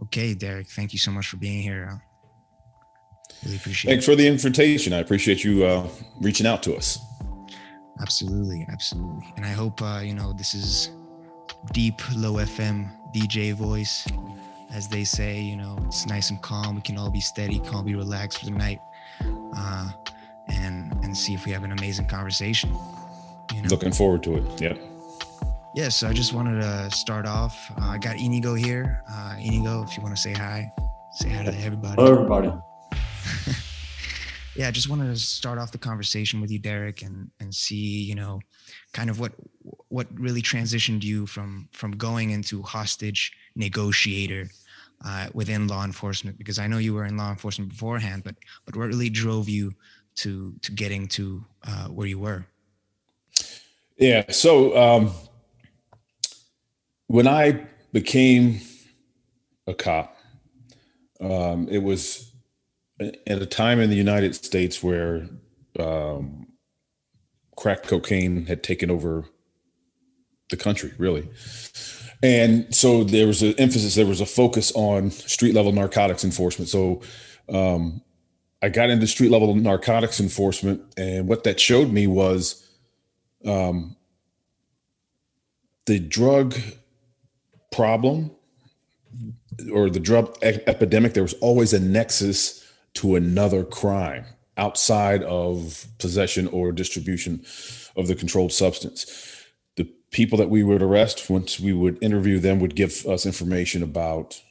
Okay, Derek, thank you so much for being here. Really appreciate Thanks it. for the invitation. I appreciate you reaching out to us. Absolutely, absolutely. And I hope this is deep, low FM DJ voice, as they say. It's nice and calm. We can all be steady, calm, be relaxed for the night, uh, and see if we have an amazing conversation. You know. Looking forward to it. Yep. Yeah. So I just wanted to start off. I got Inigo here. Inigo, if you want to say hi to everybody. Hello, everybody. Yeah, I just wanted to start off the conversation with you, Derek, and see, kind of what really transitioned you from going into hostage negotiator within law enforcement, because I know you were in law enforcement beforehand, but what really drove you to getting to where you were? Yeah. So when I became a cop, it was at a time in the United States where crack cocaine had taken over the country, really. And so there was an emphasis, there was a focus on street level narcotics enforcement. So I got into street level narcotics enforcement, and what that showed me was the drug problem or the drug epidemic. There was always a nexus to another crime outside of possession or distribution of the controlled substance. The people that we would arrest, once we would interview them, would give us information about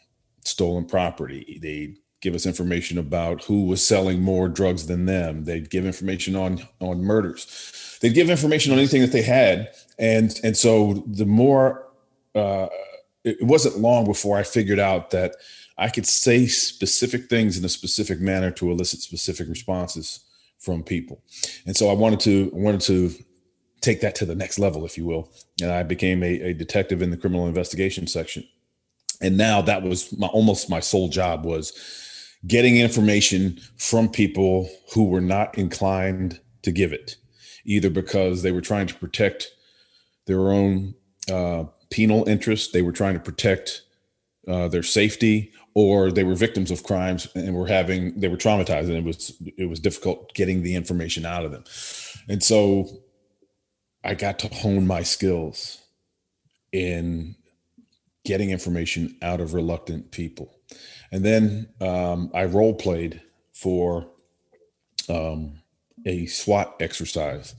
stolen property. They'd give us information about who was selling more drugs than them. They'd give information on murders. They'd give information on anything that they had. And so the more, it wasn't long before I figured out that I could say specific things in a specific manner to elicit specific responses from people. And so I wanted to take that to the next level, if you will. And I became a detective in the criminal investigation section. And now that was almost my sole job, was getting information from people who were not inclined to give it, either because they were trying to protect their own penal interests, they were trying to protect their safety, or they were victims of crimes and they were traumatized, and it was difficult getting the information out of them. And so I got to hone my skills in getting information out of reluctant people. And then I role played for a SWAT exercise.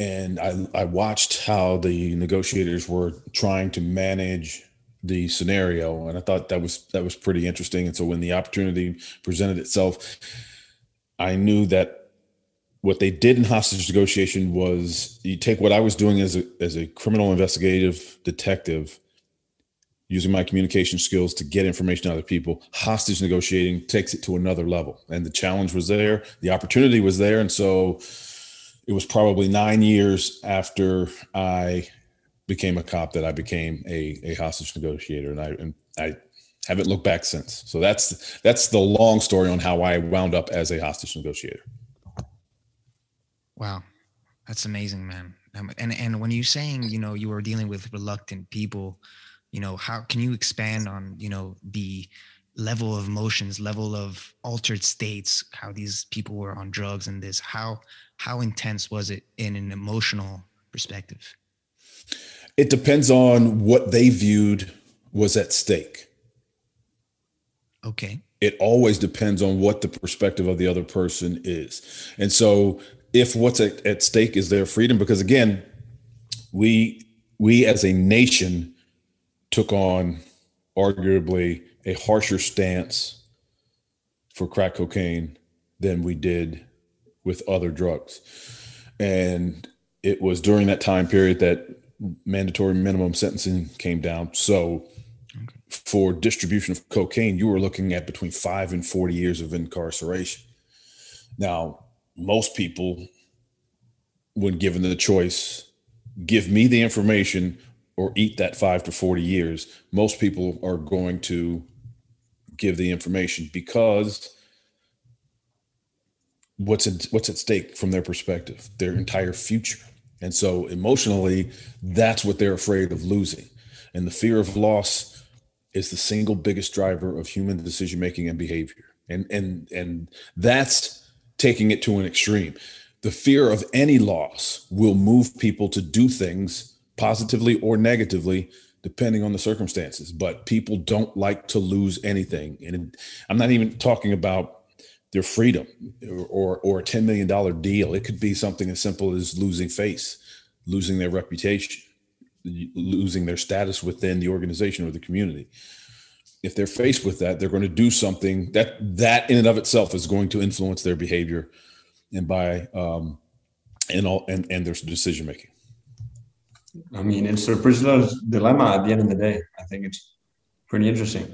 And I watched how the negotiators were trying to manage the scenario, and I thought that was pretty interesting. And so when the opportunity presented itself, I knew that what they did in hostage negotiation was you take what I was doing as a criminal investigative detective, using my communication skills to get information out of people. Hostage negotiating takes it to another level, and the challenge was there, the opportunity was there. And so it was probably 9 years after I became a cop that I became a hostage negotiator, and I haven't looked back since. So that's the long story on how I wound up as a hostage negotiator. Wow, that's amazing, man. And when you're saying you were dealing with reluctant people, how can you expand on the level of emotions, level of altered states, how these people were on drugs, and this how intense was it in an emotional perspective? It depends on what they viewed was at stake. Okay. It always depends on what the perspective of the other person is. And so if what's at stake is their freedom, because again, we as a nation took on arguably a harsher stance for crack cocaine than we did with other drugs. And it was during that time period that mandatory minimum sentencing came down. So for distribution of cocaine, you were looking at between 5 and 40 years of incarceration. Now, most people, when given the choice, give me the information or eat that 5 to 40 years, most people are going to give the information, because what's at stake from their perspective, their entire future. And so emotionally, that's what they're afraid of losing. And the fear of loss is the single biggest driver of human decision making and behavior. And that's taking it to an extreme. The fear of any loss will move people to do things positively or negatively, depending on the circumstances. But people don't like to lose anything. And I'm not even talking about their freedom or a $10 million deal. It could be something as simple as losing face, losing their reputation, losing their status within the organization or the community. If they're faced with that, they're going to do something that in and of itself is going to influence their behavior and their decision making. I mean, it's a prisoner's dilemma at the end of the day. I think it's pretty interesting.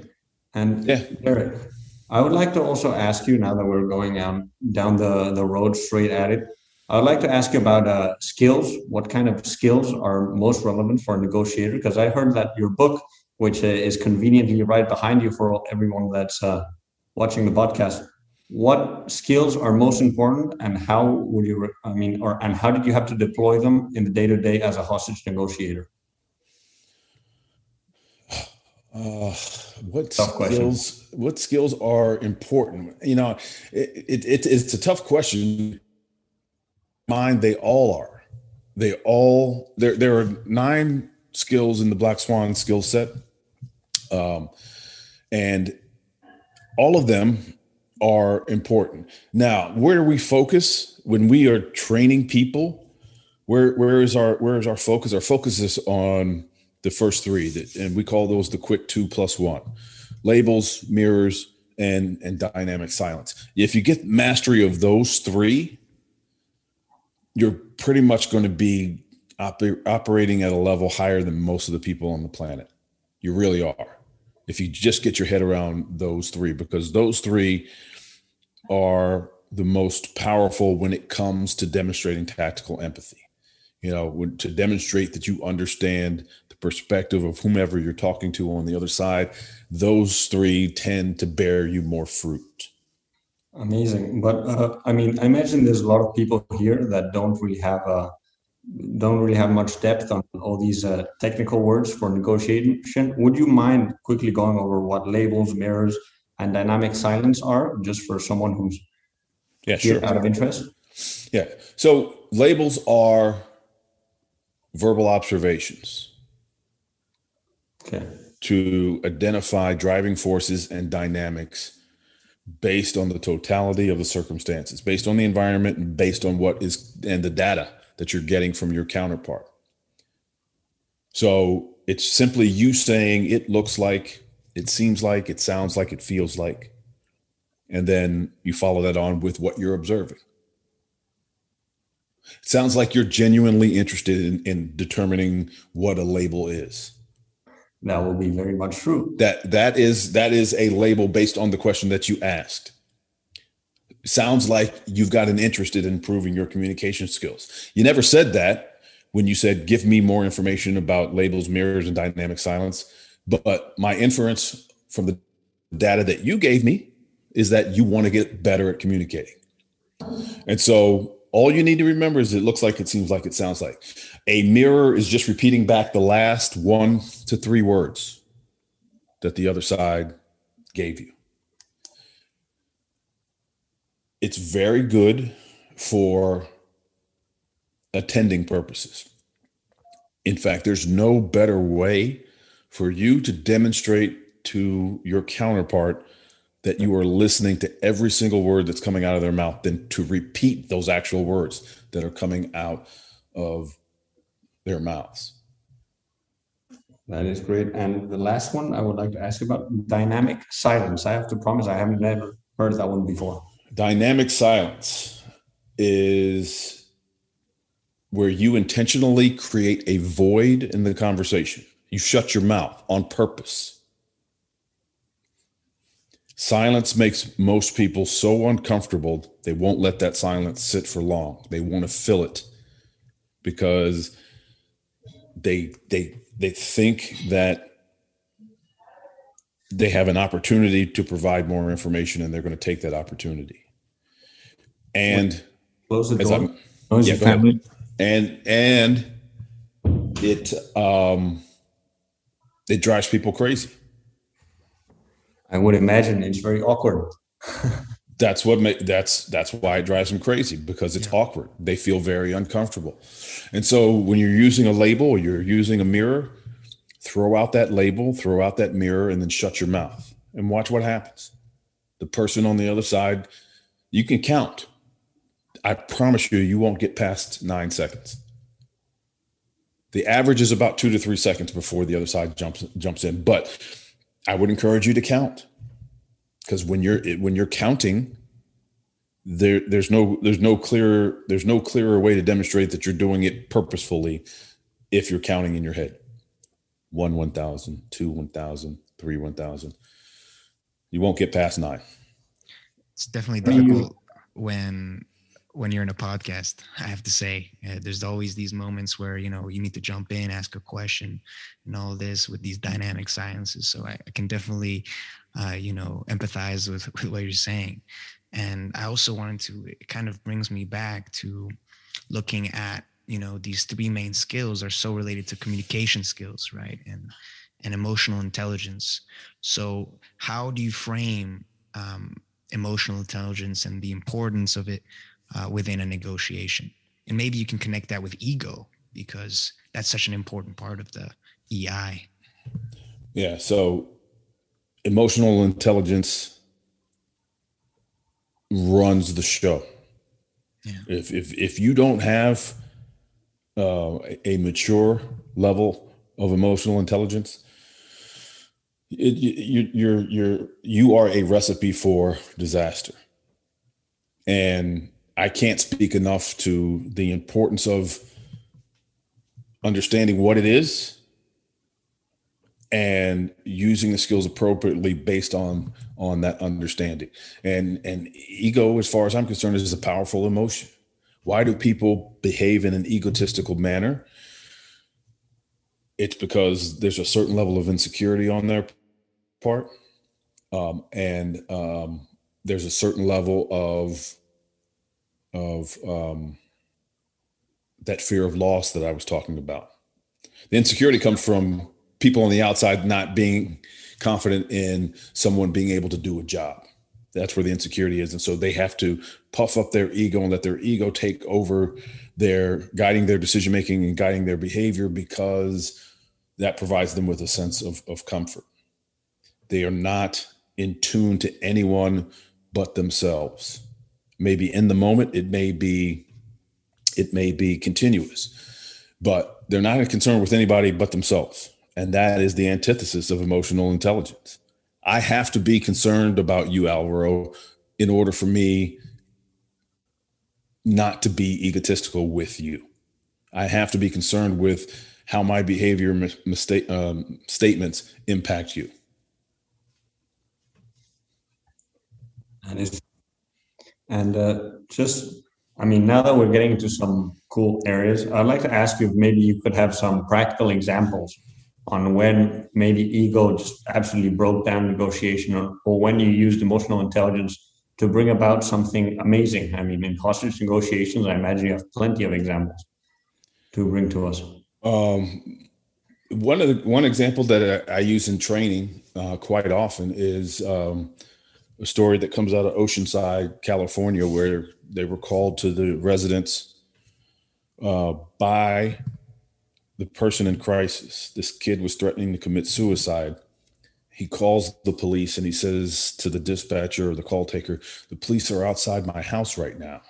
And yeah, Eric, I would like to also ask you, now that we're going down the road straight at it, I would like to ask you about skills. What kind of skills are most relevant for a negotiator? Because I heard that your book, which is conveniently right behind you for everyone that's watching the podcast, what skills are most important, and how would you, and how did you have to deploy them in the day-to-day as a hostage negotiator? What skills are important? It's a tough question. Mine, they all are. There are 9 skills in the Black Swan skill set. And all of them are important. Now, where do we focus when we are training people? Where is our focus? Our focus is on the first 3, and we call those the quick 2+1: labels, mirrors, and dynamic silence. If you get mastery of those 3, you're pretty much going to be operating at a level higher than most of the people on the planet. You really are. If you just get your head around those 3, because those 3 are the most powerful when it comes to demonstrating tactical empathy. To demonstrate that you understand the perspective of whomever you're talking to on the other side, those 3 tend to bear you more fruit. Amazing. But I imagine there's a lot of people here that don't really have much depth on all these technical words for negotiation. Would you mind quickly going over what labels, mirrors, and dynamic silence are, just for someone who's sure, out of interest? Yeah. So labels are verbal observations. Okay. To identify driving forces and dynamics based on the totality of the circumstances, based on the environment, and based on and the data that you're getting from your counterpart. So it's simply you saying it looks like, it seems like, it sounds like, it feels like, and then you follow that on with what you're observing. It sounds like you're genuinely interested in determining what a label is. That will be very much true. That is a label based on the question that you asked. Sounds like you've got an interest in improving your communication skills. You never said that when you said, give me more information about labels, mirrors, and dynamic silence. But my inference from the data that you gave me is that you want to get better at communicating. And so all you need to remember is it looks like, it seems like, it sounds like. A mirror is just repeating back the last 1 to 3 words that the other side gave you. It's very good for attending purposes. In fact, there's no better way for you to demonstrate to your counterpart that you are listening to every single word that's coming out of their mouth than to repeat those actual words that are coming out of their mouths. That is great. And the last one I would like to ask about, dynamic silence. I have to promise I haven't never heard that one before. Dynamic silence is where you intentionally create a void in the conversation. You shut your mouth on purpose. Silence makes most people so uncomfortable, they won't let that silence sit for long. They want to fill it because they think that they have an opportunity to provide more information, and they're going to take that opportunity. And close the door. Noisy family. And it drives people crazy. I would imagine it's very awkward. That's why it drives them crazy, because it's awkward. They feel very uncomfortable. And so when you're using a label or you're using a mirror, throw out that label, throw out that mirror, and then shut your mouth and watch what happens. The person on the other side, you can count. I promise you won't get past 9 seconds. The average is about 2 to 3 seconds before the other side jumps in. But I would encourage you to count, because when you're counting, there's no clearer way to demonstrate that you're doing it purposefully if you're counting in your head. 1, 1,000, 2, 1,000, 3, 1,000. You won't get past 9. It's definitely difficult when you're in a podcast. I have to say, there's always these moments where, you need to jump in, ask a question, and all this with these dynamic silences. So I can definitely, empathize with what you're saying. And I also wanted to, it kind of brings me back to looking at, these 3 main skills are so related to communication skills, right? And emotional intelligence. So how do you frame emotional intelligence and the importance of it within a negotiation? And maybe you can connect that with ego, because that's such an important part of the EI. Yeah. So emotional intelligence runs the show. Yeah. If you don't have a mature level of emotional intelligence, you are a recipe for disaster. And I can't speak enough to the importance of understanding what it is and using the skills appropriately based on that understanding. And ego, as far as I'm concerned, is a powerful emotion. Why do people behave in an egotistical manner? It's because there's a certain level of insecurity on their part. And there's a certain level of that fear of loss that I was talking about. The insecurity comes from people on the outside not being confident in someone being able to do a job. That's where the insecurity is. And so they have to puff up their ego and let their ego take over guiding their decision-making and guiding their behavior, because that provides them with a sense of comfort. They are not in tune to anyone but themselves. Maybe in the moment, it may be continuous, but they're not concerned with anybody but themselves. And that is the antithesis of emotional intelligence. I have to be concerned about you, Alvaro, in order for me not to be egotistical with you. I have to be concerned with how my behavior statements impact you. Now that we're getting into some cool areas, I'd like to ask you if maybe you could have some practical examples on when maybe ego just absolutely broke down negotiation, or when you used emotional intelligence to bring about something amazing. I mean, in hostage negotiations, I imagine you have plenty of examples to bring to us. One example that I use in training quite often is a story that comes out of Oceanside, California, where they were called to the residence by the person in crisis. This kid was threatening to commit suicide. He calls the police and he says to the dispatcher or the call taker, "The police are outside my house right now."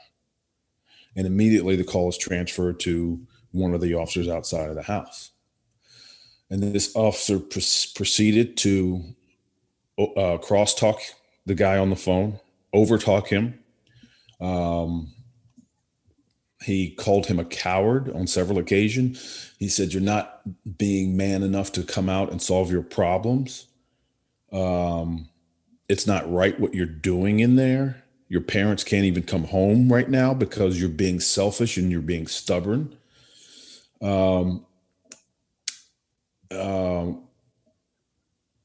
And immediately the call is transferred to one of the officers outside of the house. And this officer proceeded to crosstalk the guy on the phone, overtalk him. He called him a coward on several occasions. He said, "You're not being man enough to come out and solve your problems. It's not right what you're doing in there. Your parents can't even come home right now because you're being selfish and you're being stubborn.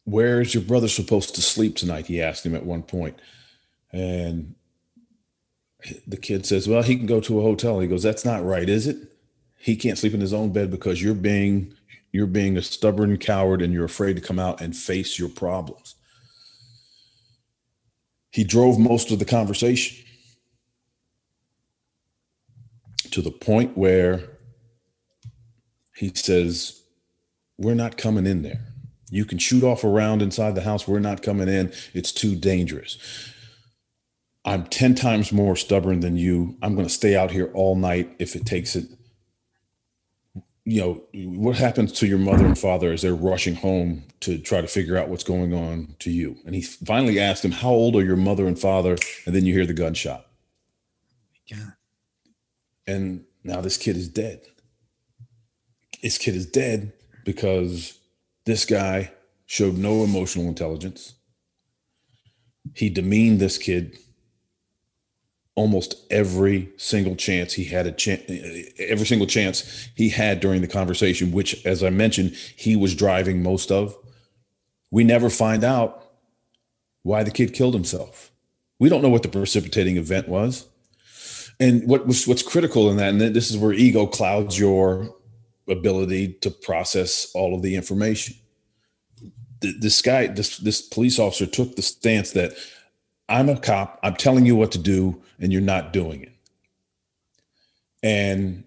Where is your brother supposed to sleep tonight?" He asked him at one point. And the kid says, "Well, he can go to a hotel." He goes, "That's not right, is it? He can't sleep in his own bed because you're being a stubborn coward and you're afraid to come out and face your problems." He drove most of the conversation to the point where he says, we're not coming in there. You can shoot off a round inside the house. We're not coming in. It's too dangerous. I'm 10 times more stubborn than you. I'm going to stay out here all night if it takes it. You know, what happens to your mother and father as they're rushing home to try to figure out what's going on to you? And he finally asked him, how old are your mother and father? And then you hear the gunshot. Yeah. And now this kid is dead. This kid is dead because this guy showed no emotional intelligence. He demeaned this kid almost every single chance he had every single chance he had during the conversation, which, as I mentioned, he was driving most of. We never find out why the kid killed himself. We don't know what the precipitating event was. And what's critical in that, and this is where ego clouds your ability to process all of the information. This police officer took the stance that I'm a cop, I'm telling you what to do, and you're not doing it. And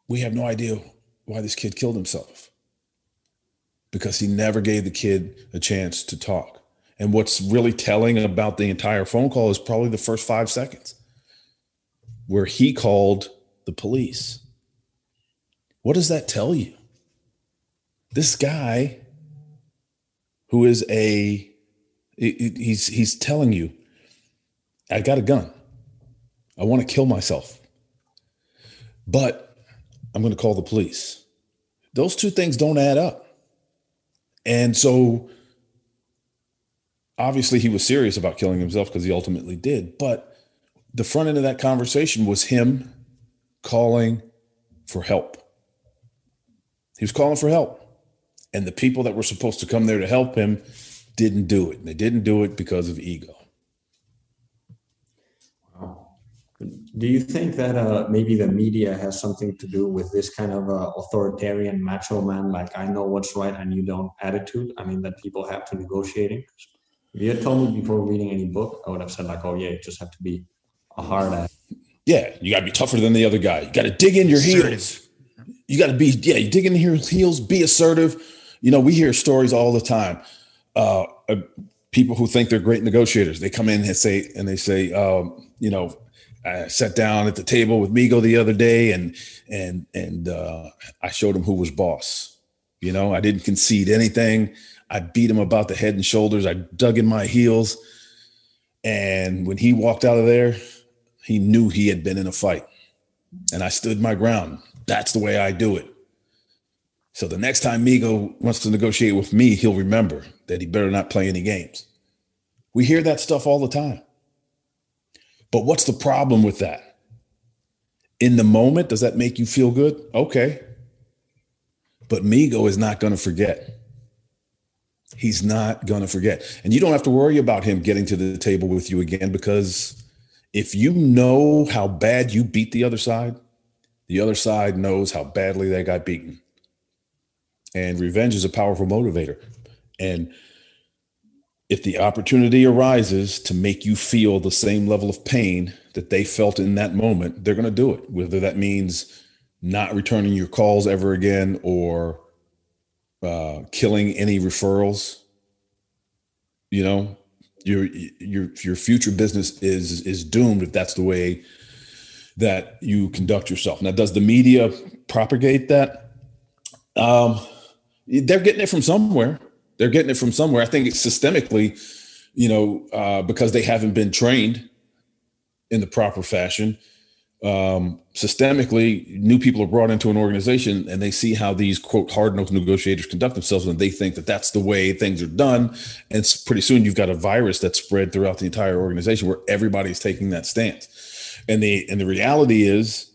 we have no idea why this kid killed himself, because he never gave the kid a chance to talk. And what's really telling about the entire phone call is probably the first 5 seconds, where he called the police. What does that tell you? This guy who is he's telling you, I got a gun. I want to kill myself, but I'm going to call the police. Those two things don't add up. And so obviously he was serious about killing himself, because he ultimately did. But the front end of that conversation was him calling for help. He was calling for help. And the people that were supposed to come there to help him didn't do it. And they didn't do it because of ego. Wow. Do you think that maybe the media has something to do with this kind of authoritarian macho man, like I know what's right and you don't attitude? I mean, that people have to negotiating. If you had told me before reading any book, I would have said like, oh yeah, you just have to be a hard ass. Yeah, you got to be tougher than the other guy. You got to dig in your heels. You got to be, you dig in your heels, be assertive. You know, we hear stories all the time. People who think they're great negotiators, they come in and say, you know, I sat down at the table with Migo the other day and I showed him who was boss. You know, I didn't concede anything. I beat him about the head and shoulders. I dug in my heels. And when he walked out of there, he knew he had been in a fight. And I stood my ground. That's the way I do it. So the next time Migo wants to negotiate with me, he'll remember that he better not play any games. We hear that stuff all the time. But what's the problem with that? In the moment, does that make you feel good? Okay. But Migo is not going to forget. He's not going to forget. And you don't have to worry about him getting to the table with you again, because if you know how bad you beat the other side knows how badly they got beaten. And revenge is a powerful motivator. And if the opportunity arises to make you feel the same level of pain that they felt in that moment, they're going to do it, whether that means not returning your calls ever again or killing any referrals. You know, your future business is doomed if that's the way that you conduct yourself. Now, does the media propagate that? They're getting it from somewhere. I think it's systemically, you know, because they haven't been trained in the proper fashion. Systemically, new people are brought into an organization and they see how these, quote, hard-nosed negotiators conduct themselves, and they think that that's the way things are done. And pretty soon you've got a virus that's spread throughout the entire organization where everybody's taking that stance. And the reality is,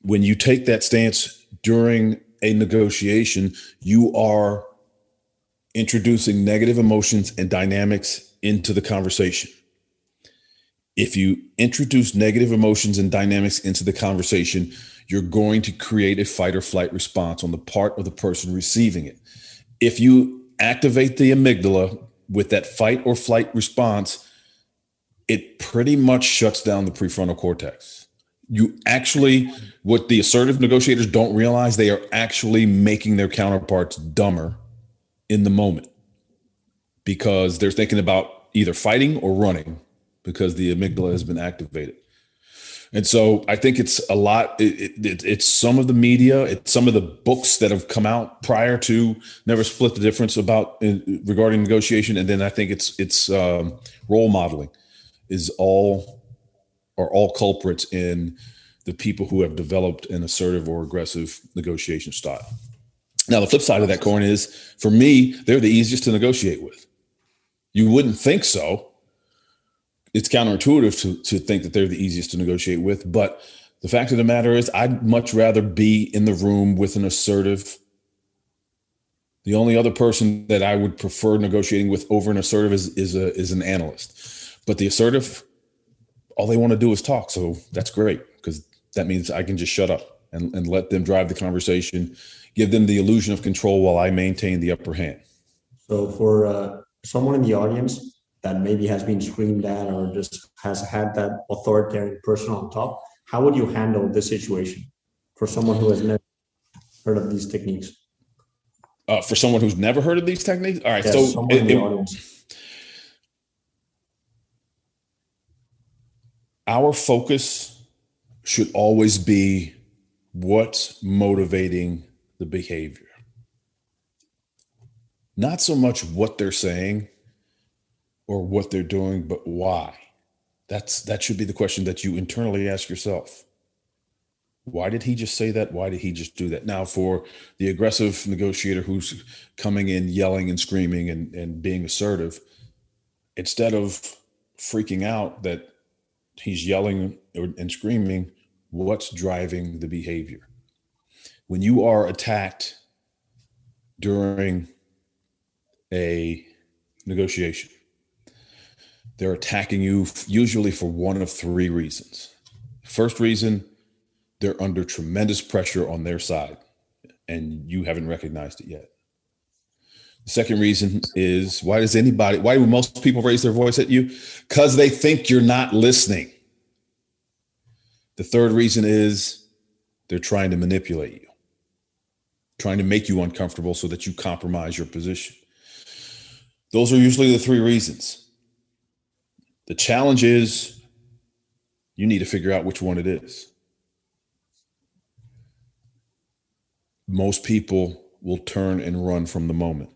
when you take that stance during a negotiation, you are introducing negative emotions and dynamics into the conversation. If you introduce negative emotions and dynamics into the conversation, you're going to create a fight or flight response on the part of the person receiving it. If you activate the amygdala with that fight or flight response, it pretty much shuts down the prefrontal cortex. You actually, what the assertive negotiators don't realize, they are actually making their counterparts dumber in the moment because they're thinking about either fighting or running because the amygdala has been activated. And so I think it's a lot. It's some of the media, it's some of the books that have come out prior to Never Split the Difference regarding negotiation. And then I think it's role modeling are all culprits in the people who have developed an assertive or aggressive negotiation style. Now, the flip side of that coin is, for me, they're the easiest to negotiate with. You wouldn't think so. It's counterintuitive to think that they're the easiest to negotiate with. But the fact of the matter is, I'd much rather be in the room with an assertive. The only other person that I would prefer negotiating with over an assertive is an analyst. But the assertive, all they want to do is talk. So that's great, because that means I can just shut up and let them drive the conversation, give them the illusion of control while I maintain the upper hand. So for someone in the audience that maybe has been screamed at or just has had that authoritarian person on top, how would you handle this situation for someone who has never heard of these techniques? For someone who's never heard of these techniques? All right. Yes, so someone in the audience. Our focus should always be what's motivating the behavior. Not so much what they're saying or what they're doing, but why. That should be the question that you internally ask yourself. Why did he just say that? Why did he just do that? Now, for the aggressive negotiator who's coming in yelling and screaming and being assertive, instead of freaking out that he's yelling and screaming, what's driving the behavior? When you are attacked during a negotiation, they're attacking you usually for one of three reasons. First reason, they're under tremendous pressure on their side, and you haven't recognized it yet. The second reason is, why do most people raise their voice at you? Because they think you're not listening. The third reason is they're trying to manipulate you, trying to make you uncomfortable so that you compromise your position. Those are usually the three reasons. The challenge is you need to figure out which one it is. Most people will turn and run from the moment.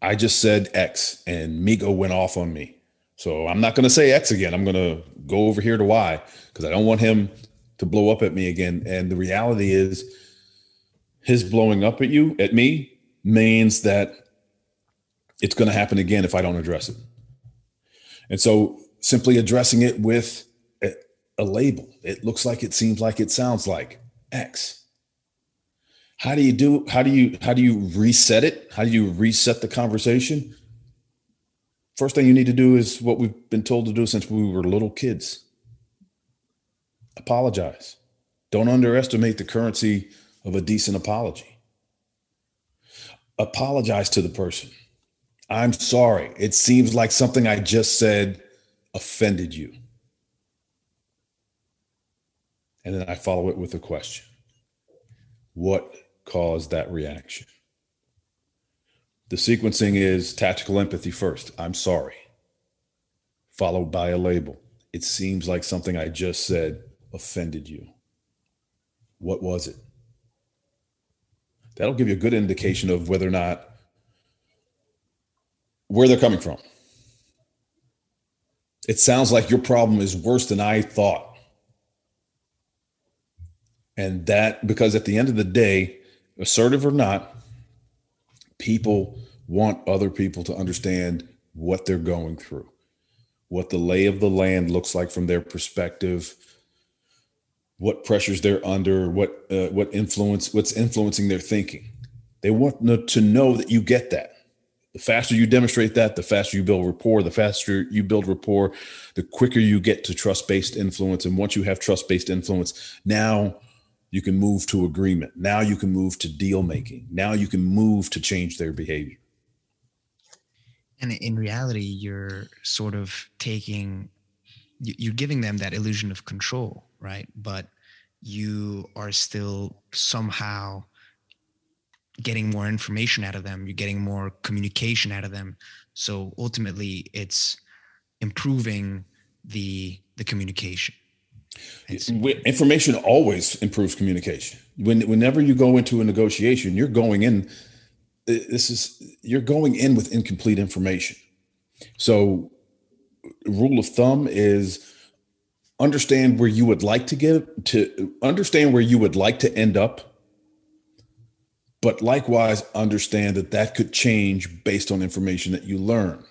I just said X and Migo went off on me. So I'm not going to say X again. I'm going to go over here to Y because I don't want him to blow up at me again. And the reality is, his blowing up at me means that it's going to happen again if I don't address it. And so simply addressing it with a label. It looks like, it seems like, it sounds like X. How do you reset it? How do you reset the conversation? First thing you need to do is what we've been told to do since we were little kids. Apologize. Don't underestimate the currency of a decent apology. Apologize to the person. I'm sorry. It seems like something I just said offended you. And then I follow it with a question. What caused that reaction? The sequencing is tactical empathy first. I'm sorry. Followed by a label. It seems like something I just said offended you. What was it? That'll give you a good indication of whether or not, where they're coming from. It sounds like your problem is worse than I thought. And that, because at the end of the day, assertive or not, people want other people to understand what they're going through, what the lay of the land looks like from their perspective, what pressures they're under, what's influencing their thinking. They want to know that you get that. The faster you demonstrate that, the faster you build rapport. The faster you build rapport, the quicker you get to trust-based influence. And once you have trust-based influence, now you can move to agreement. Now you can move to deal making. Now you can move to change their behavior. And in reality, you're sort of you're giving them that illusion of control, right? But you are still somehow getting more information out of them. You're getting more communication out of them. So ultimately, it's improving the communication. Information always improves communication. Whenever you go into a negotiation, you're going in with incomplete information. So rule of thumb is understand where you would like to end up, but likewise understand that could change based on information that you learn.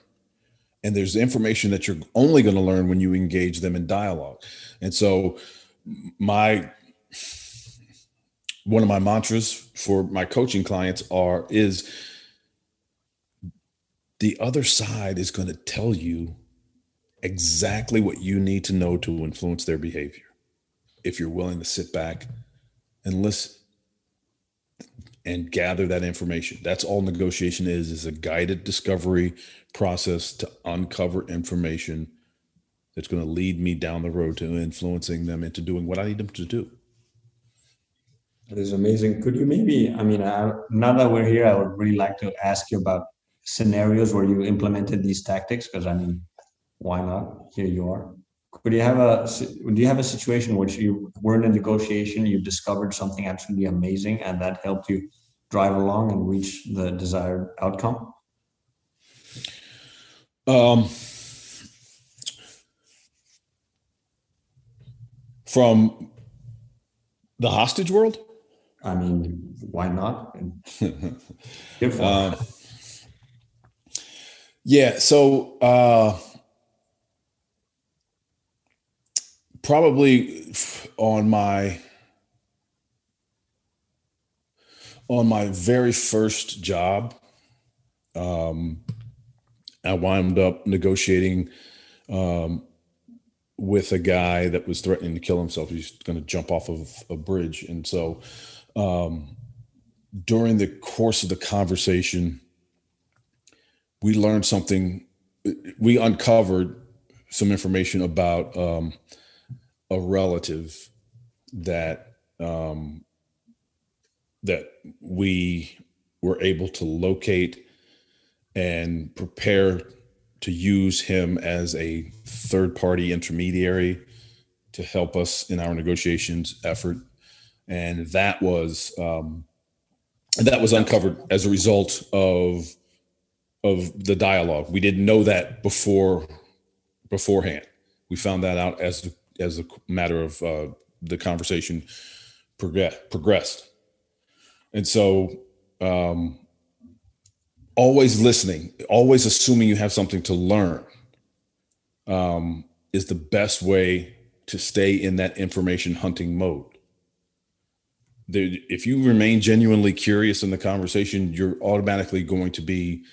And there's information that you're only going to learn when you engage them in dialogue. And so one of my mantras for my coaching clients is the other side is going to tell you exactly what you need to know to influence their behavior. If you're willing to sit back and listen and gather that information. That's all negotiation is a guided discovery process to uncover information that's going to lead me down the road to influencing them into doing what I need them to do. That is amazing. Could you now that we're here, I would really like to ask you about scenarios where you implemented these tactics, because why not? Here you are. Do you have a situation which you were in a negotiation, you discovered something absolutely amazing, and that helped you drive along and reach the desired outcome? From the hostage world? Why not? Yeah. So probably on my very first job, I wound up negotiating with a guy that was threatening to kill himself. He's going to jump off of a bridge. And so during the course of the conversation, we learned something. We uncovered some information about a relative that we were able to locate and prepare to use him as a third-party intermediary to help us in our negotiations effort. And that was uncovered as a result of the dialogue. We didn't know that beforehand. We found that out as a matter of the conversation progressed. And so always listening, always assuming you have something to learn is the best way to stay in that information hunting mode. If you remain genuinely curious in the conversation, you're automatically going to be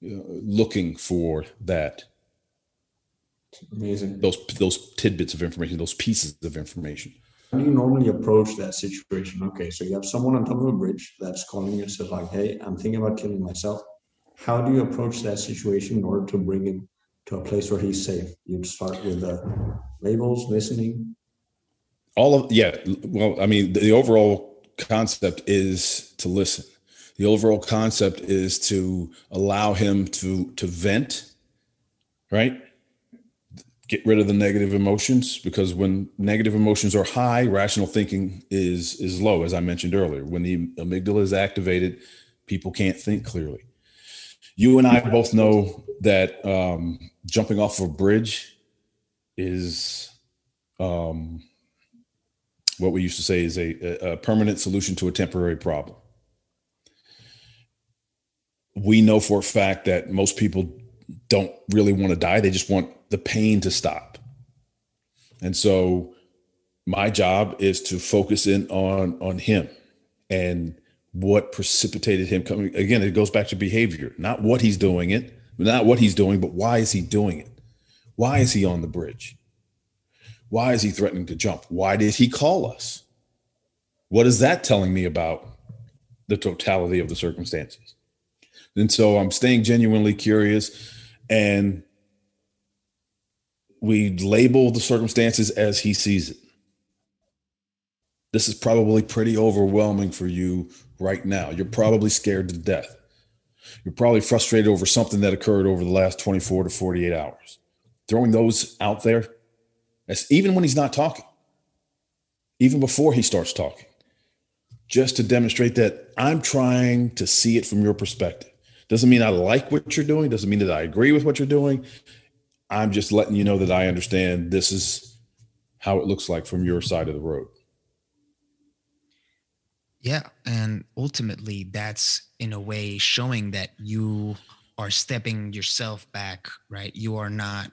looking for that. Amazing. Those tidbits of information, those pieces of information. How do you normally approach that situation? Okay, so you have someone on top of a bridge that's calling you and says like, hey, I'm thinking about killing myself. How do you approach that situation in order to bring him to a place where he's safe? You'd start with the labels, listening. Well, the overall concept is to listen. The overall concept is to allow him to vent, right? Get rid of the negative emotions, because when negative emotions are high, rational thinking is low, as I mentioned earlier. When the amygdala is activated, people can't think clearly. You and I both know that jumping off of a bridge is what we used to say is a permanent solution to a temporary problem. We know for a fact that most people don't really want to die. They just want the pain to stop. And so my job is to focus in on him and what precipitated him coming. Again, it goes back to behavior, not what he's doing, but why is he doing it? Why is he on the bridge? Why is he threatening to jump? Why did he call us? What is that telling me about the totality of the circumstances? And so I'm staying genuinely curious. and we label the circumstances as he sees it. This is probably pretty overwhelming for you right now. You're probably scared to death. You're probably frustrated over something that occurred over the last 24 to 48 hours. Throwing those out there, even when he's not talking, even before he starts talking, just to demonstrate that I'm trying to see it from your perspective. Doesn't mean I like what you're doing. Doesn't mean that I agree with what you're doing. I'm just letting you know that I understand this is how it looks like from your side of the road. Yeah. And ultimately, that's in a way showing that you are stepping yourself back, right? You are not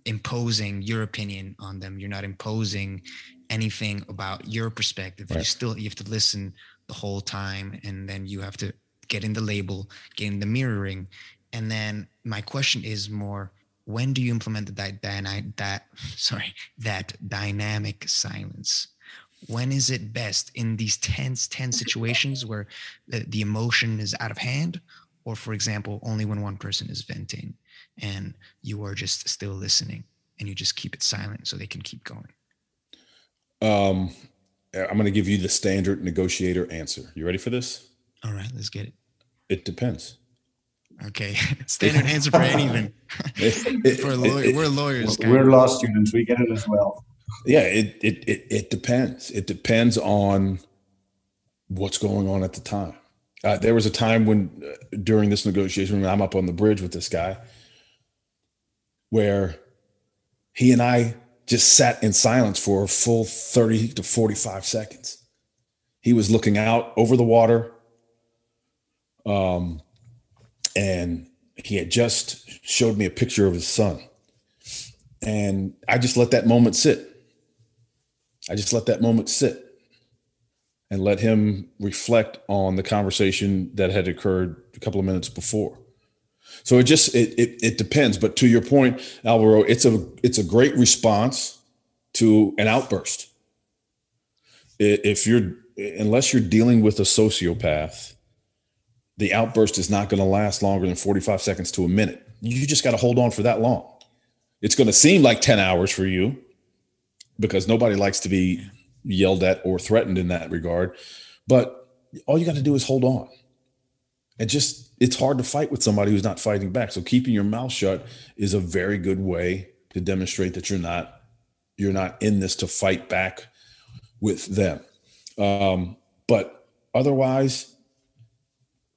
imposing your opinion on them. You're not imposing anything about your perspective. Right. You have to listen the whole time, and then you have to get in the label, get in the mirroring. And then my question is more, when do you implement that dynamic silence? When is it best in these tense situations where the emotion is out of hand, or for example, only when one person is venting and you are just still listening and you just keep it silent so they can keep going? I'm going to give you the standard negotiator answer. You ready for this? All right, let's get it. It depends. Okay. Standard answer for anything. We're lawyers. We're law students. We get it as well. Yeah, it depends. It depends on what's going on at the time. There was a time when during this negotiation, when I'm up on the bridge with this guy, where he and I just sat in silence for a full 30 to 45 seconds. He was looking out over the water, and he had just showed me a picture of his son. And I just let that moment sit. And let him reflect on the conversation that had occurred a couple of minutes before. So it depends. But to your point, Alvaro, it's a great response to an outburst. Unless you're dealing with a sociopath, the outburst is not going to last longer than 45 seconds to a minute. You just got to hold on for that long. It's going to seem like 10 hours for you because nobody likes to be yelled at or threatened in that regard. But all you got to do is hold on. And it's hard to fight with somebody who's not fighting back. So keeping your mouth shut is a very good way to demonstrate that you're not in this to fight back with them. But otherwise,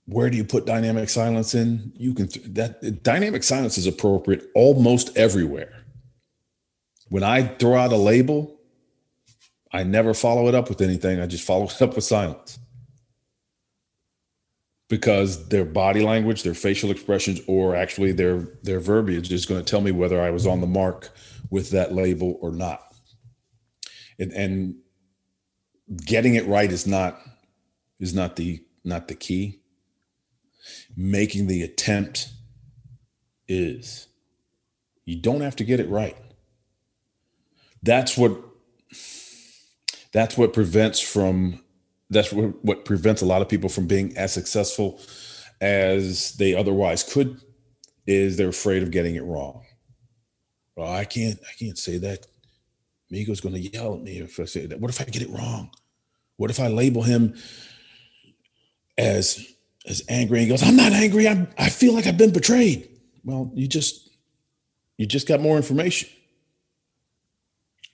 where do you put dynamic silence in? That dynamic silence is appropriate almost everywhere. When I throw out a label, I never follow it up with anything. I just follow it up with silence. Because their body language, their facial expressions, or actually their verbiage is going to tell me whether I was on the mark with that label or not. And getting it right is not the key. Making the attempt is. You don't have to get it right. That's what prevents a lot of people from being as successful as they otherwise could, is they're afraid of getting it wrong. Well, I can't say that. Migo's going to yell at me if I say that. What if I get it wrong? What if I label him as angry? He goes, I'm not angry. I feel like I've been betrayed. Well, you just got more information.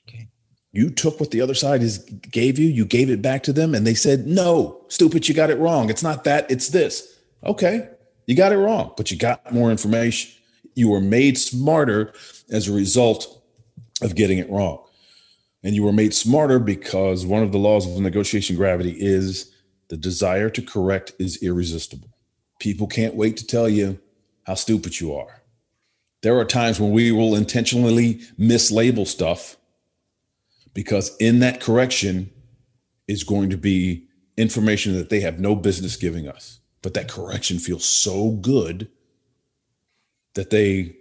Okay. You took what the other side gave you. You gave it back to them, and they said, "No, stupid, you got it wrong. It's not that. It's this." Okay, you got it wrong, but you got more information. You were made smarter as a result of getting it wrong, and you were made smarter because one of the laws of negotiation gravity is the desire to correct is irresistible. People can't wait to tell you how stupid you are. There are times when we will intentionally mislabel stuff because in that correction is going to be information that they have no business giving us. But that correction feels so good that they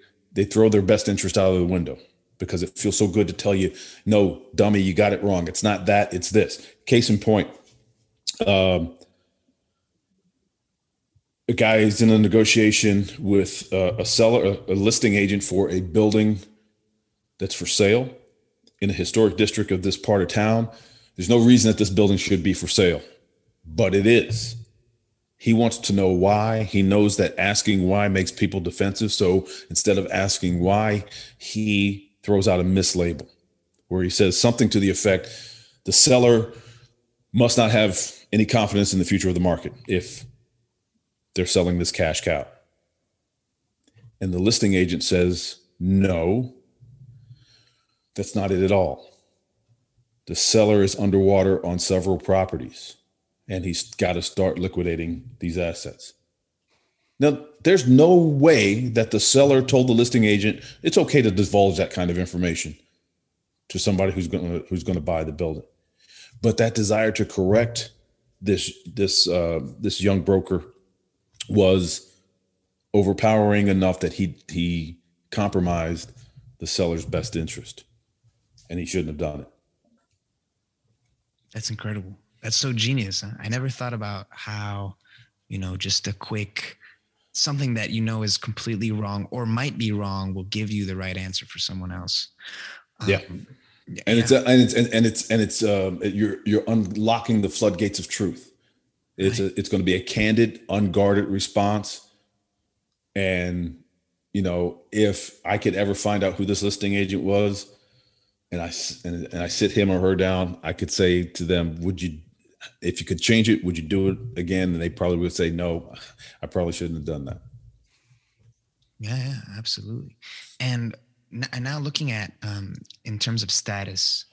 throw their best interest out of the window because it feels so good to tell you, no, dummy, you got it wrong. It's not that, it's this. Case in point, a guy is in a negotiation with a seller, a listing agent for a building that's for sale in a historic district of this part of town. There's no reason that this building should be for sale, but it is. He wants to know why. He knows that asking why makes people defensive. So instead of asking why, he throws out a mislabel where he says something to the effect, the seller must not have any confidence in the future of the market if they're selling this cash cow. And the listing agent says, no, that's not it at all. The seller is underwater on several properties, and he's got to start liquidating these assets. Now, there's no way that the seller told the listing agent it's okay to divulge that kind of information to somebody who's going to buy the building. But that desire to correct this young broker was overpowering enough that he compromised the seller's best interest, and he shouldn't have done it. That's incredible. That's so genius. Huh? I never thought about how, just a quick something that is completely wrong or might be wrong will give you the right answer for someone else. Yeah. And you're unlocking the floodgates of truth. It's going to be a candid, unguarded response. And, if I could ever find out who this listing agent was, and I sit him or her down, I could say to them, if you could change it, would you do it again? And they probably would say, no, I probably shouldn't have done that. Yeah, absolutely. And now looking at, in terms of status,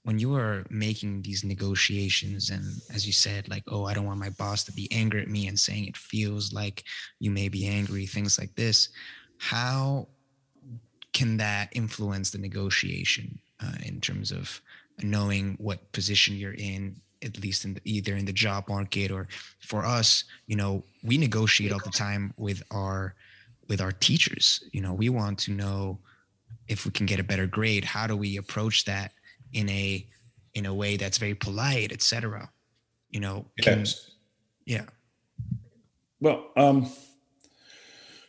when you are making these negotiations, and as you said, like, oh, I don't want my boss to be angry at me and saying it feels like you may be angry, things like this, how can that influence the negotiation in terms of knowing what position you're in, at least either in the job market or for us, we negotiate all the time with our teachers. We want to know if we can get a better grade. How do we approach that in a way that's very polite, etc. Yes. Yeah. Well,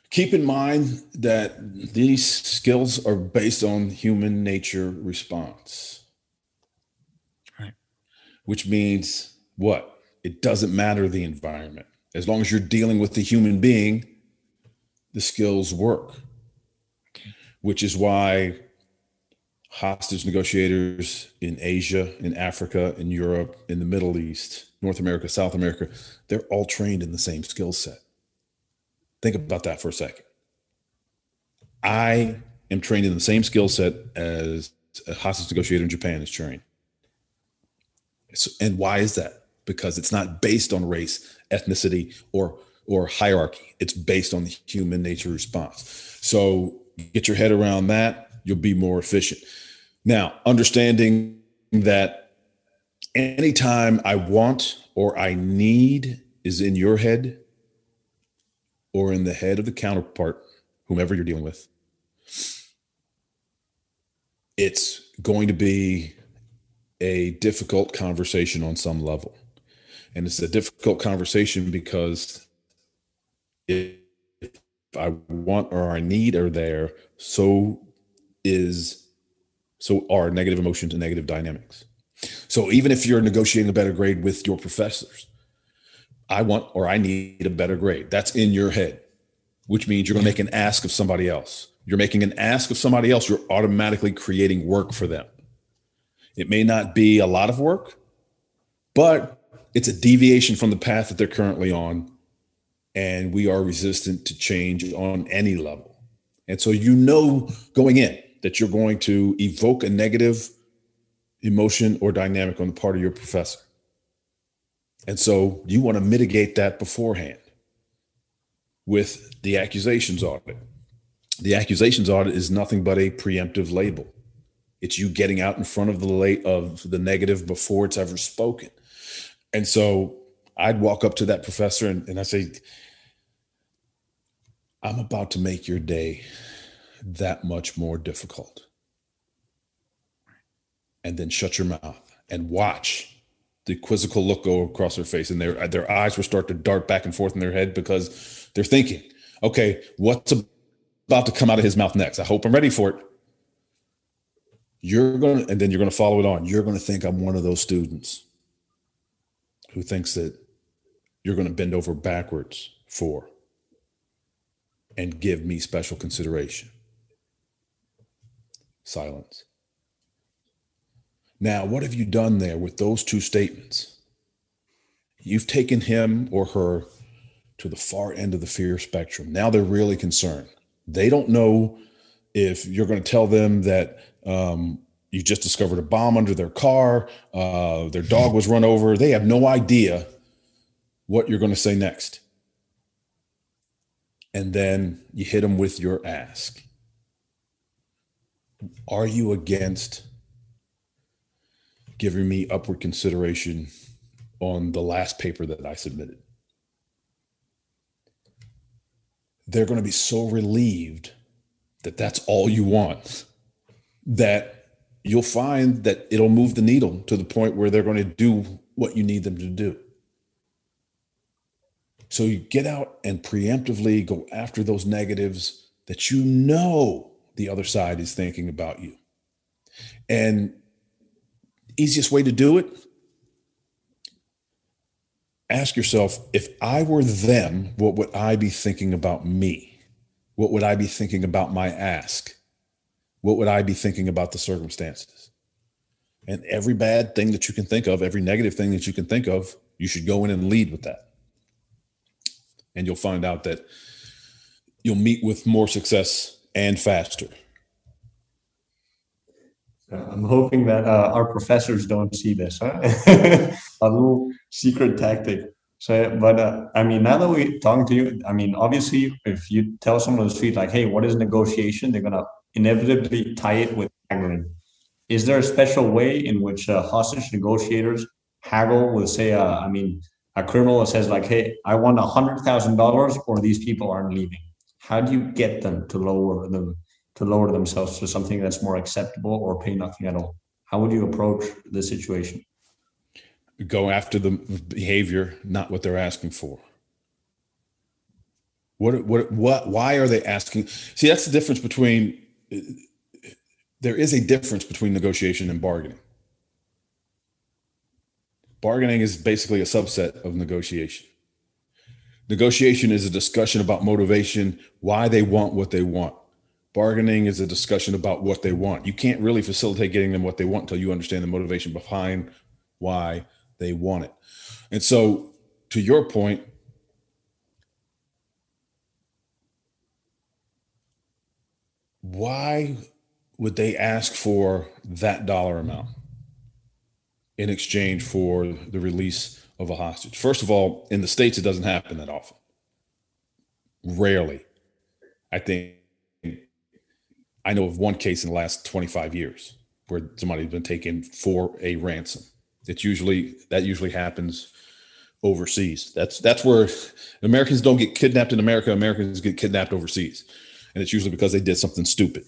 keep in mind that these skills are based on human nature response. Right. Which means what? It doesn't matter the environment. As long as you're dealing with the human being, the skills work. Okay. Which is why hostage negotiators in Asia, in Africa, in Europe, in the Middle East, North America, South America, they're all trained in the same skill set. Think about that for a second. I am trained in the same skill set as a hostage negotiator in Japan is trained. And why is that? Because it's not based on race, ethnicity, or hierarchy. It's based on the human nature response. So get your head around that, you'll be more efficient. Now, understanding that anytime I want or I need is in your head or in the head of the counterpart, whomever you're dealing with, it's going to be a difficult conversation on some level. And it's a difficult conversation because if I want or I need are there, so are negative emotions and negative dynamics. So even if you're negotiating a better grade with your professors, I want or I need a better grade. That's in your head, which means you're going to make an ask of somebody else. You're making an ask of somebody else. You're automatically creating work for them. It may not be a lot of work, but it's a deviation from the path that they're currently on. And we are resistant to change on any level. And so going in that you're going to evoke a negative emotion or dynamic on the part of your professor. And so you want to mitigate that beforehand with the accusations audit. The accusations audit is nothing but a preemptive label. It's you getting out in front of the negative before it's ever spoken. And so I'd walk up to that professor and I say, I'm about to make your day that much more difficult. And then shut your mouth and watch the quizzical look go across their face, and their eyes will start to dart back and forth in their head because they're thinking, okay, what's about to come out of his mouth next? I hope I'm ready for it. And then you're going to follow it on. You're going to think I'm one of those students who thinks that you're going to bend over backwards for and give me special consideration. Silence. Now, what have you done there with those two statements? You've taken him or her to the far end of the fear spectrum. Now they're really concerned. They don't know if you're going to tell them that you just discovered a bomb under their car, their dog was run over. They have no idea what you're going to say next. And then you hit them with your ask. Are you against giving me upward consideration on the last paper that I submitted? They're going to be so relieved that that's all you want, that you'll find that it'll move the needle to the point where they're going to do what you need them to do. So you get out and preemptively go after those negatives that you know the other side is thinking about you. And easiest way to do it, ask yourself, if I were them, what would I be thinking about me? What would I be thinking about my ask? What would I be thinking about the circumstances? And every bad thing that you can think of, every negative thing that you can think of, you should go in and lead with that. And you'll find out that you'll meet with more success and faster. I'm hoping that our professors don't see this, huh? A little secret tactic. So, but I mean, now that we're talking to you, I mean, obviously, if you tell someone on the street, like, hey, what is negotiation? They're going to inevitably tie it with haggling. Is there a special way in which hostage negotiators haggle with, say, I mean, a criminal that says, like, hey, I want $100,000 or these people aren't leaving? How do you get them to lower themselves to something that's more acceptable or pay nothing at all? How would you approach the situation? Go after the behavior, not what they're asking for. Why are they asking? See, that's the difference there is a difference between negotiation and bargaining. Bargaining is basically a subset of negotiation. Negotiation is a discussion about motivation, why they want what they want. Bargaining is a discussion about what they want. You can't really facilitate getting them what they want until you understand the motivation behind why they want it. And so, to your point, why would they ask for that dollar amount in exchange for the release of a hostage? First of all, in the States, it doesn't happen that often. Rarely. I know of one case in the last 25 years where somebody's been taken for a ransom. That usually happens overseas. That's where Americans don't get kidnapped in America. Americans get kidnapped overseas. And it's usually because they did something stupid.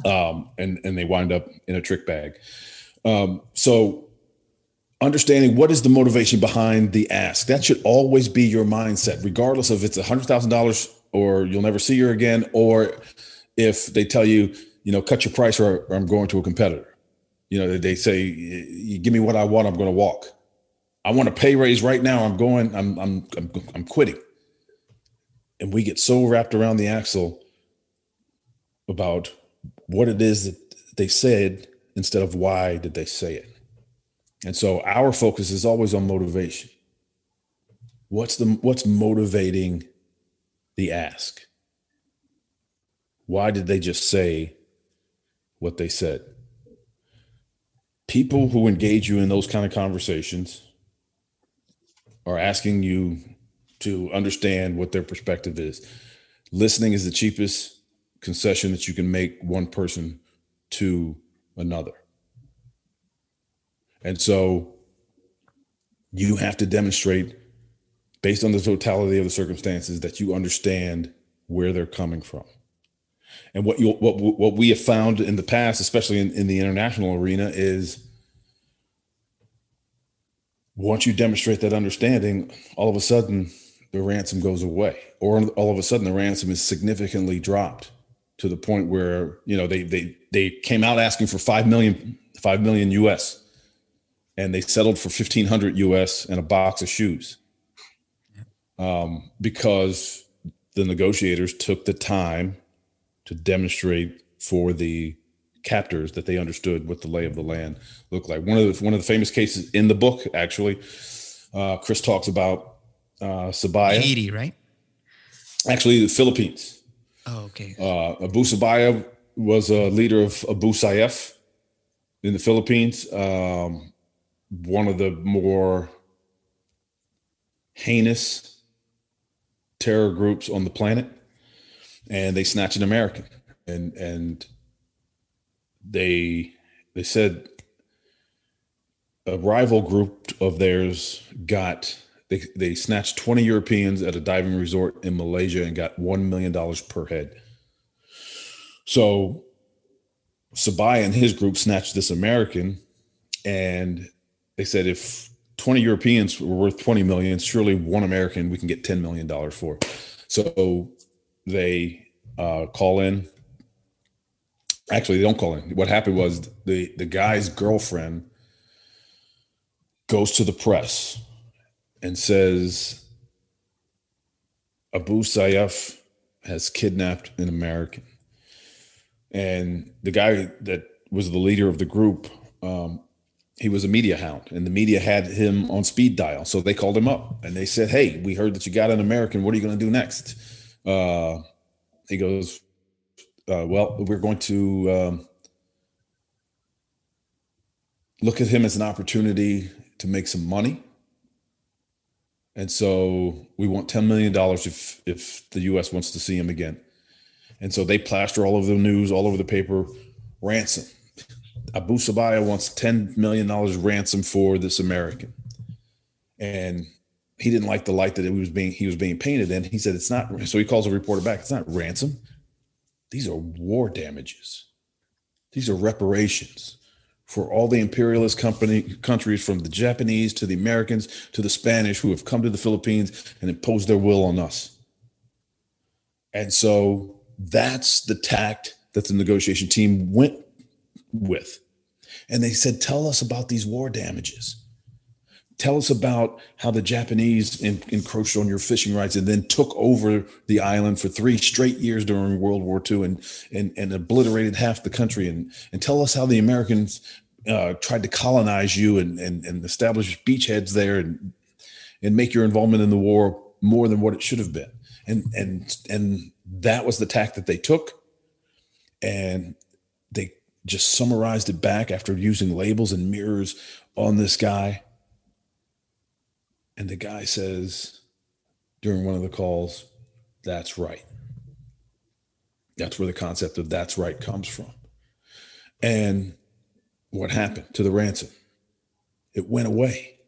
And they wind up in a trick bag. So understanding what is the motivation behind the ask, that should always be your mindset, regardless of it's $100,000 or you'll never see her again, or if they tell you, cut your price or I'm going to a competitor. They say, you give me what I want, I'm going to walk. I want a pay raise right now. I'm quitting. And we get so wrapped around the axle about what it is that they said instead of why did they say it. And so our focus is always on motivation. What's motivating the ask? Why did they just say what they said? People who engage you in those kind of conversations are asking you to understand what their perspective is. Listening is the cheapest concession that you can make one person to another. And so you have to demonstrate, based on the totality of the circumstances, that you understand where they're coming from. And what we have found in the past, especially in the international arena, is once you demonstrate that understanding, all of a sudden the ransom goes away, or all of a sudden the ransom is significantly dropped to the point where, you know, they came out asking for 5 million US, and they settled for 1,500 US and a box of shoes. Because the negotiators took the time to demonstrate for the captors that they understood what the lay of the land looked like. One of the famous cases in the book, actually, Chris talks about Sabaya. Haiti, right? Actually, the Philippines. Oh, okay. Abu Sabaya was a leader of Abu Sayyaf in the Philippines. One of the more heinous terror groups on the planet, and they snatched an American, and they said a rival group of theirs they snatched 20 Europeans at a diving resort in Malaysia and got $1 million per head. So Sabaya and his group snatched this American, and they said, if 20 Europeans were worth 20 million, surely one American we can get $10 million for. So they call in. Actually, they don't call in. What happened was the guy's girlfriend goes to the press and says Abu Sayyaf has kidnapped an American. And the guy that was the leader of the group, he was a media hound, and the media had him on speed dial. So they called him up and they said, hey, we heard that you got an American. What are you going to do next? He goes, well, we're going to look at him as an opportunity to make some money. And so we want $10 million if the U.S. wants to see him again. And so they plaster all over the news, all over the paper, ransom. Abu Sabaya wants $10 million ransom for this American. And he didn't like the light that he was being painted in. He said, it's not. So he calls a reporter back. It's not ransom. These are war damages. These are reparations for all the imperialist countries, from the Japanese to the Americans to the Spanish, who have come to the Philippines and imposed their will on us. And so that's the tact that the negotiation team went with. And they said, tell us about these war damages. Tell us about how the Japanese encroached on your fishing rights and then took over the island for 3 straight years during World War II and obliterated half the country. And tell us how the Americans tried to colonize you and establish beachheads there and make your involvement in the war more than what it should have been. And that was the tack that they took. And they just summarized it back after using labels and mirrors on this guy. And the guy says during one of the calls, that's right. That's where the concept of that's right comes from. And what happened to the ransom? It went away.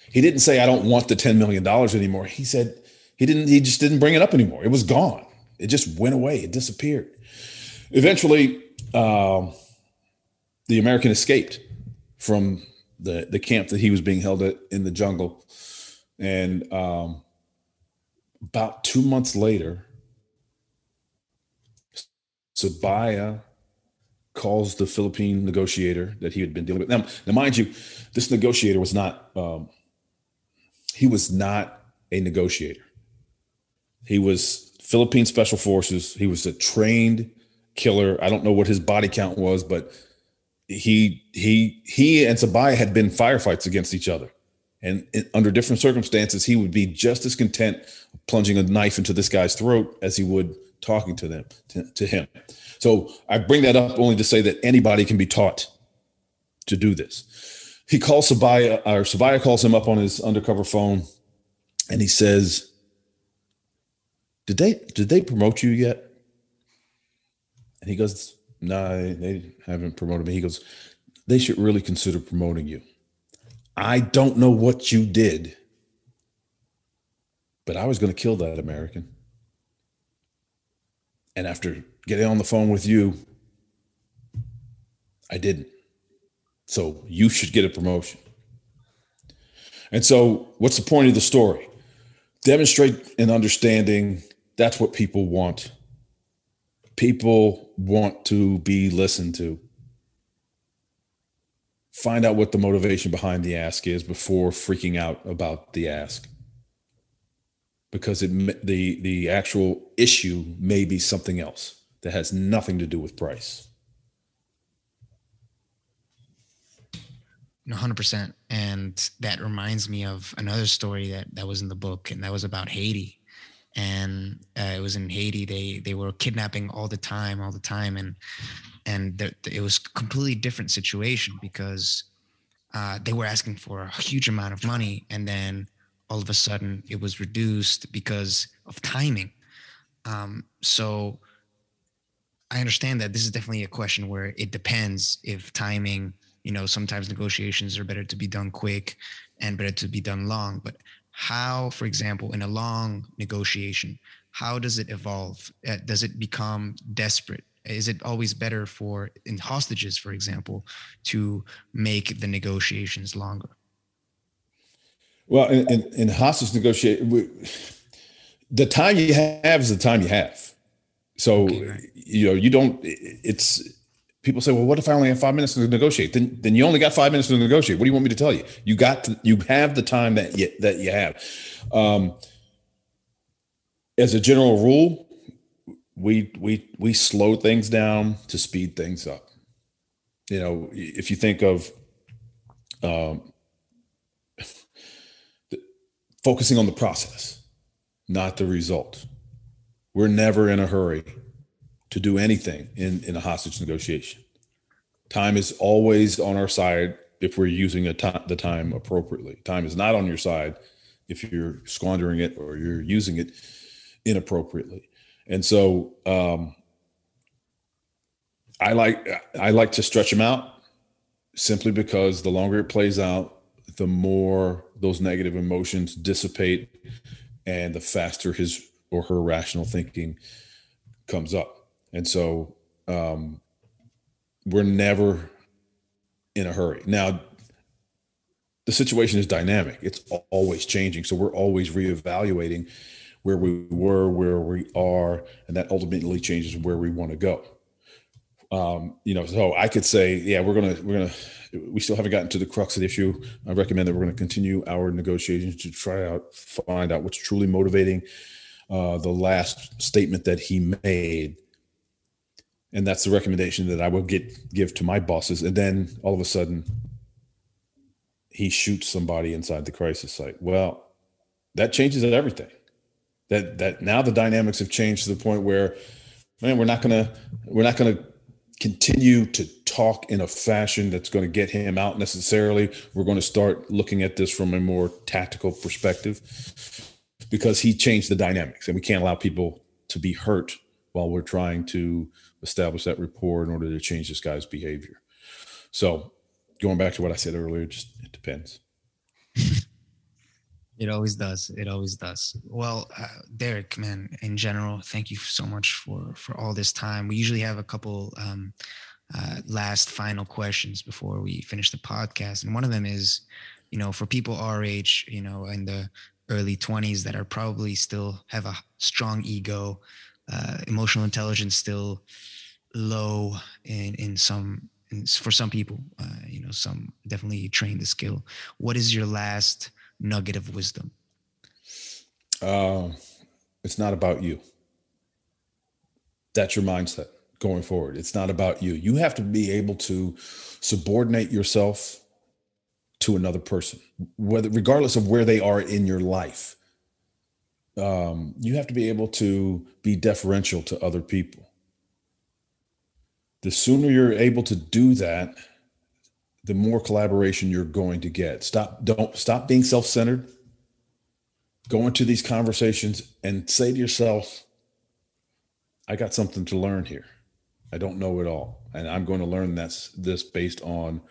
He didn't say, I don't want the $10 million anymore. He said he just didn't bring it up anymore. It was gone. It just went away. It disappeared. Eventually, the American escaped from the camp that he was being held at in the jungle. And about 2 months later, Sabaya calls the Philippine negotiator that he had been dealing with. Now mind you, this negotiator was not, he was not a negotiator. He was Philippine Special Forces. He was a trained killer. I don't know what his body count was, but he and Sabaya had been firefights against each other. And under different circumstances, he would be just as content plunging a knife into this guy's throat as he would talking to him. So I bring that up only to say that anybody can be taught to do this. He calls Sabaya, or Sabaya calls him up on his undercover phone, and he says, Did they promote you yet? And he goes, No, they haven't promoted me. He goes, they should really consider promoting you. I don't know what you did, but I was going to kill that American. And after getting on the phone with you, I didn't. So you should get a promotion. And so what's the point of the story? Demonstrate an understanding. That's what people want. People want to be listened to. Find out what the motivation behind the ask is before freaking out about the ask. Because the actual issue may be something else that has nothing to do with price. 100%. And that reminds me of another story that was in the book, and that was about Haiti. And it was in Haiti. They were kidnapping all the time, and it was a completely different situation because they were asking for a huge amount of money, and then all of a sudden it was reduced because of timing. So I understand that this is definitely a question where it depends if timing, sometimes negotiations are better to be done quick and better to be done long. But how, for example, in a long negotiation, how does it evolve? Does it become desperate? Is it always better in hostages, for example, to make the negotiations longer? Well, in hostage negotiation, the time you have is the time you have. So, Okay, right. you don't, people say, well, what if I only have 5 minutes to negotiate? Then you only got 5 minutes to negotiate. What do you want me to tell you? You have the time that you have. As a general rule, we slow things down to speed things up. If you think of focusing on the process, not the result. We're never in a hurry to do anything in a hostage negotiation. Time is always on our side if we're using the time appropriately. Time is not on your side if you're squandering it or you're using it inappropriately. And so I like to stretch them out simply because the longer it plays out, the more those negative emotions dissipate and the faster his or her rational thinking comes up. And so we're never in a hurry. Now, the situation is dynamic. It's always changing. So we're always reevaluating where we were, where we are, and that ultimately changes where we want to go. So I could say, yeah, we still haven't gotten to the crux of the issue. I recommend that we're going to continue our negotiations to find out what's truly motivating the last statement that he made. And that's the recommendation that I will give to my bosses. And then all of a sudden he shoots somebody inside the crisis site. Well, that changes everything. That now the dynamics have changed to the point where, man, we're not going to continue to talk in a fashion that's going to get him out necessarily. We're going to start looking at this from a more tactical perspective because he changed the dynamics, and we can't allow people to be hurt while we're trying to establish that rapport in order to change this guy's behavior. So going back to what I said earlier, it depends. It always does. It always does. Well, Derek, man, in general, thank you so much for all this time. We usually have a couple last final questions before we finish the podcast. And one of them is, for people our age, in the early 20s that are probably still have a strong ego, emotional intelligence still low for some people, some definitely train the skill. What is your last nugget of wisdom? It's not about you. That's your mindset going forward. It's not about you. You have to be able to subordinate yourself to another person, regardless of where they are in your life. You have to be able to be deferential to other people. The sooner you're able to do that, the more collaboration you're going to get. Stop being self-centered. Go into these conversations and say to yourself, I got something to learn here. I don't know it all. And I'm going to learn this based on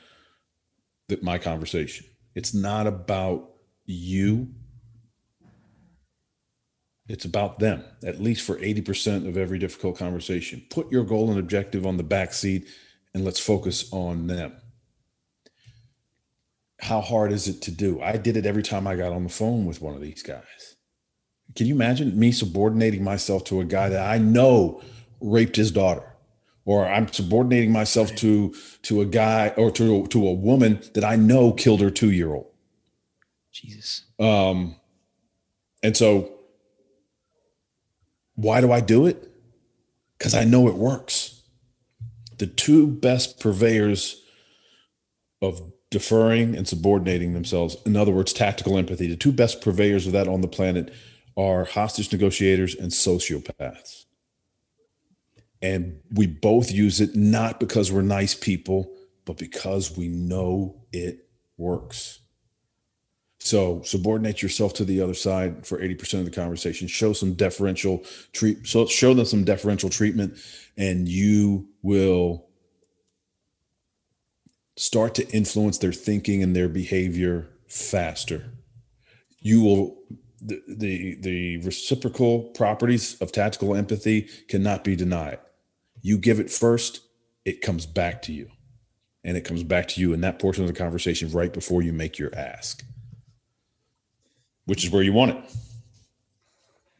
my conversation. It's not about you. It's about them, at least for 80% of every difficult conversation. Put your goal and objective on the back seat and let's focus on them. how hard is it to do? I did it every time I got on the phone with one of these guys. Can you imagine me subordinating myself to a guy that I know raped his daughter? Or I'm subordinating myself to a guy or to a woman that I know killed her 2-year-old. Jesus. And so why do I do it? Because I know it works. The two best purveyors of deferring and subordinating themselves, in other words, tactical empathy, the two best purveyors of that on the planet are hostage negotiators and sociopaths. And we both use it not because we're nice people, but because we know it works. So subordinate yourself to the other side for 80% of the conversation. Show them some deferential treatment, and you will start to influence their thinking and their behavior faster. You will. The reciprocal properties of tactical empathy cannot be denied. You give it first, it comes back to you. And it comes back to you in that portion of the conversation right before you make your ask, which is where you want it.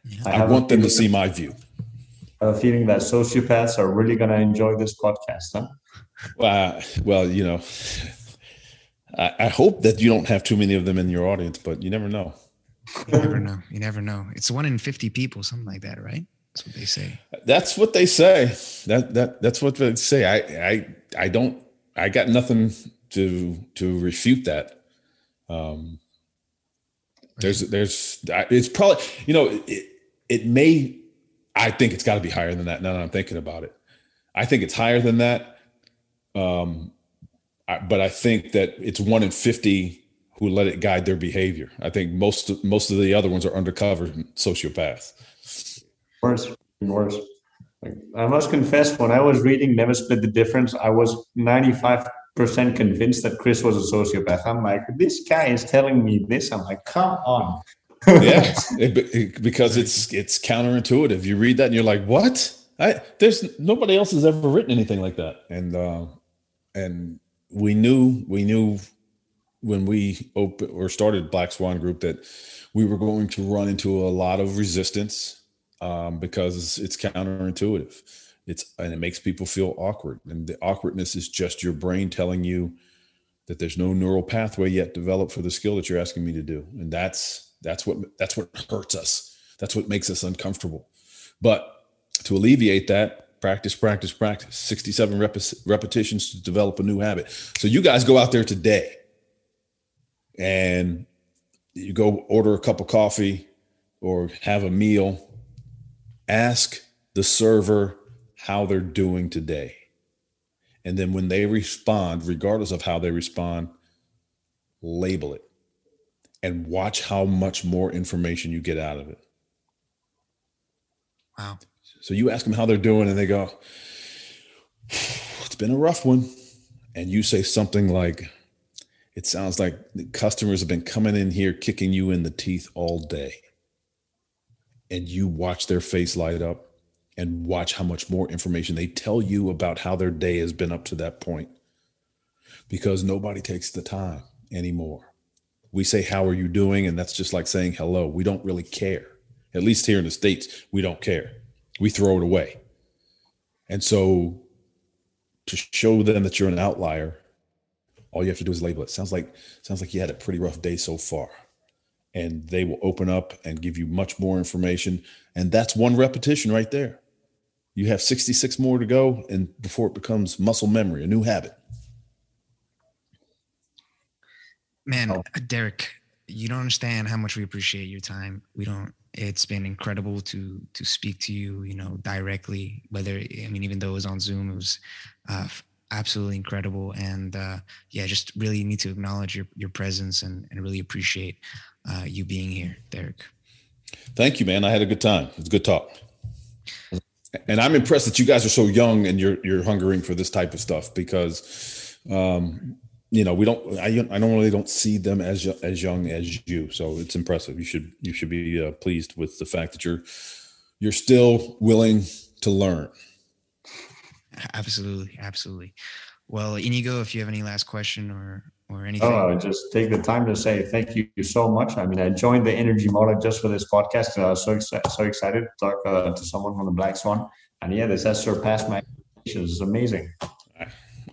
Yeah. I want them to see my view. I have a feeling that sociopaths are really going to enjoy this podcast, huh? Well, you know, I hope that you don't have too many of them in your audience, but you never know. You never know. You never know. It's 1 in 50 people, something like that, right? That's what they say. That's what they say. That's what they say. I got nothing to refute that. It's probably, you know, it may, I think it's got to be higher than that now that I'm thinking about it. I think it's higher than that. But I think that it's 1 in 50 who let it guide their behavior. I think most of the other ones are undercover sociopaths. Worse. Like, I must confess, when I was reading Never Split the Difference, I was 95% convinced that Chris was a sociopath. I'm like, this guy is telling me this. I'm like, come on. Yeah, because it's counterintuitive. You read that and you're like, what? There's nobody else has ever written anything like that. And we knew when we started Black Swan Group that we were going to run into a lot of resistance because it's counterintuitive. And it makes people feel awkward. And the awkwardness is just your brain telling you that there's no neural pathway yet developed for the skill that you're asking me to do. And that's what hurts us. That's what makes us uncomfortable. But to alleviate that, practice, 67 repetitions to develop a new habit. So you guys go out there today and you go order a cup of coffee or have a meal. Ask the server how they're doing today. And then when they respond, regardless of how they respond, label it and watch how much more information you get out of it. Wow. So you ask them how they're doing and they go, it's been a rough one. And you say something like, it sounds like the customers have been coming in here kicking you in the teeth all day. And you watch their face light up and watch how much more information they tell you about how their day has been up to that point. Because nobody takes the time anymore. We say, how are you doing? And that's just like saying hello. We don't really care. At least here in the States, we don't care. We throw it away. And so to show them that you're an outlier, all you have to do is label it. Sounds like you had a pretty rough day so far. And they will open up and give you much more information. And that's one repetition right there. You have 66 more to go, and before it becomes muscle memory, a new habit. Man, Derek, you don't understand how much we appreciate your time. It's been incredible to speak to you, directly, even though it was on Zoom, it was absolutely incredible. And just really need to acknowledge your presence and really appreciate you being here, Derek. Thank you, man. I had a good time. It was a good talk. And I'm impressed that you guys are so young and you're hungering for this type of stuff because, I normally don't see them as young as you. So it's impressive. You should be pleased with the fact that you're still willing to learn. Absolutely. Well, Inigo, if you have any last question or Oh, anything. I just take the time to say thank you so much. I mean, I joined the Energy Model just for this podcast. I was so excited to talk to someone from the Black Swan. And yeah, this has surpassed my expectations. It's amazing.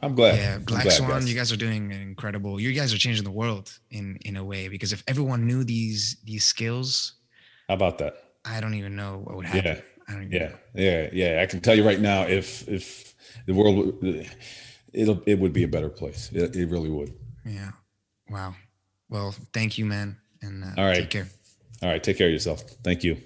I'm glad. Yeah, I'm Black glad, Swan, you guys. guys are doing incredible. You guys are changing the world in a way, because if everyone knew these skills, How about that? I don't even know what would Yeah, happen. I don't even yeah, know. yeah. I can tell you right now, if the world, it would be a better place. It really would. Yeah. Wow. Well, thank you, man, and All right, take care. all right. Take care of yourself. Thank you.